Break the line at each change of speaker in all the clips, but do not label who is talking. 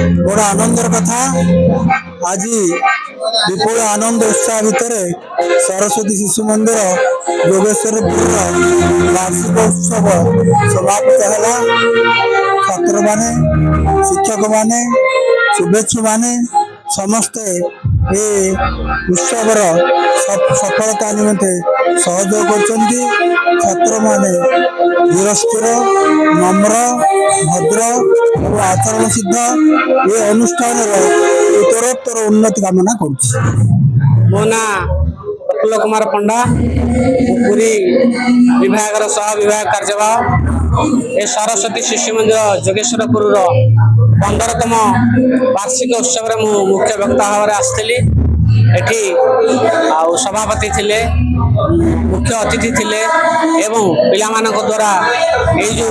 बड़ा आनंदर कथा आज विपुल आनंद उत्साह भितर सरस्वती शिशु मंदिर योगेश्वरपुर वार्षिक उत्सव समाप्त है। छात्र माने शिक्षक माने शुभेच्छु माने समस्ते ये उत्सव सफलता निमंते सहयोग करछन्ति। छात्र माने धीरस्थिर नम्र भद्र और आचरण सिद्ध ये अनुष्ठान उत्तरोत्तर उन्नति कामना कर।
मो ना प्रफुल्ल कुमार पंडा पुरी विभाग सह विभाग कार्यवाह ए सरस्वती शिशु मंदिर जोगेश्वरपुर 15तम वार्षिक उत्सव मुख्य वक्ता भाव आसती। एठी सभापति थिले, मुख्य अतिथि थिले एवं पिला मानक द्वारा ये जो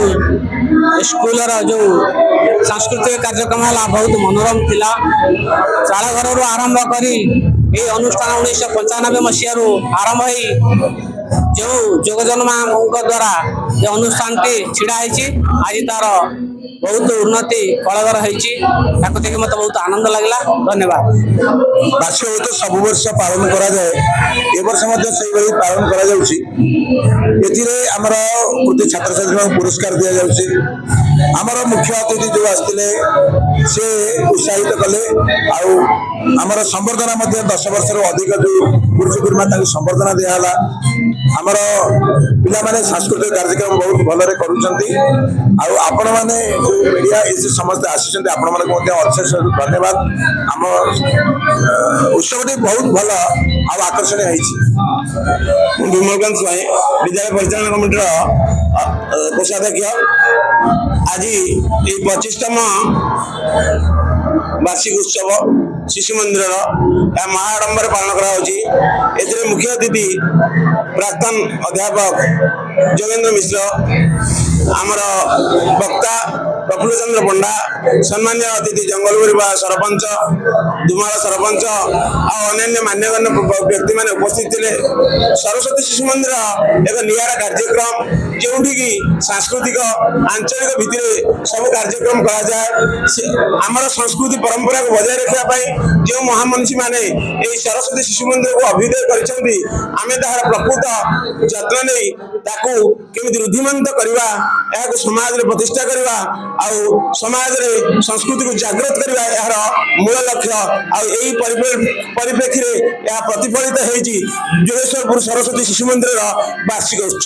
स्कूल जो सांस्कृतिक कार्यक्रम है बहुत मनोरम थिला। चाल घर आरंभ करी ये अनुष्ठान 1995 मसीह आरंभ हो जो जोगजन्मा द्वारा जो अनुष्ठान छिड़ा आज तार बहुत उन्नति कलगर होती मत बहुत आनंद लगला। धन्यवाद।
वार्षिक उत्सव सब वर्ष पालन करा जाए, ए वर्ष पालन करा जाउछि। आमर कृति छात्र छात्री पुरस्कार दिया जाउछि। आमर मुख्य अतिथि जो आसते से उत्साहित कले आमर संबर्धना 10 वर्ष अधिक जो गुरुजी गुरुमा संबर्धना दिहला। आमर पिला माने सांस्कृतिक कार्यक्रम बहुत भलरे करूछंती। आपण माने जो मीडिया इस समस्त आसीछंती आपण माने अशेष धन्यवाद। आम उत्सवटी बहुत भल आकर्षणीय होइछि। विमलकांत स्वाई विद्यालय परिचालन कमिटीर कोषाध्यक्ष आज ये 25तम वार्षिक उत्सव शिशु मंदिर महाआडंबर पालन करा। मुख्य अतिथि प्राक्तन अध्यापक जोगेंद्र मिश्र, आमर वक्ता प्रफुल्ल चंद्र पंडा, सम्मान्य अतिथि जंगलपुरी सरपंच दुमाल सरपंच अन्य मान्यगण्य व्यक्ति मैंने उपस्थित थे। सरस्वती शिशु मंदिर एक निरा कार्यक्रम जो सांस्कृतिक आंचलिक भित्ति सब कार्यक्रम करा जाए। आमर संस्कृति परंपरा को बजाय रखापी जो महामनीषी माने सरस्वती शिशु मंदिर को अभ्युदय करछन्ती, आमे ताहार प्रकृत जत्न नहीं ताकू केमिति रुद्धिमंत करवा, या समाज रे प्रतिष्ठा करवा आउ समाज रे संस्कृति को जागृत करवा यार मूल लक्ष्य। यही परिप्रेक्षी में यह प्रतिफलित होती जोगेश्वरपुर सरस्वती शिशु मंदिर वार्षिक उत्सव।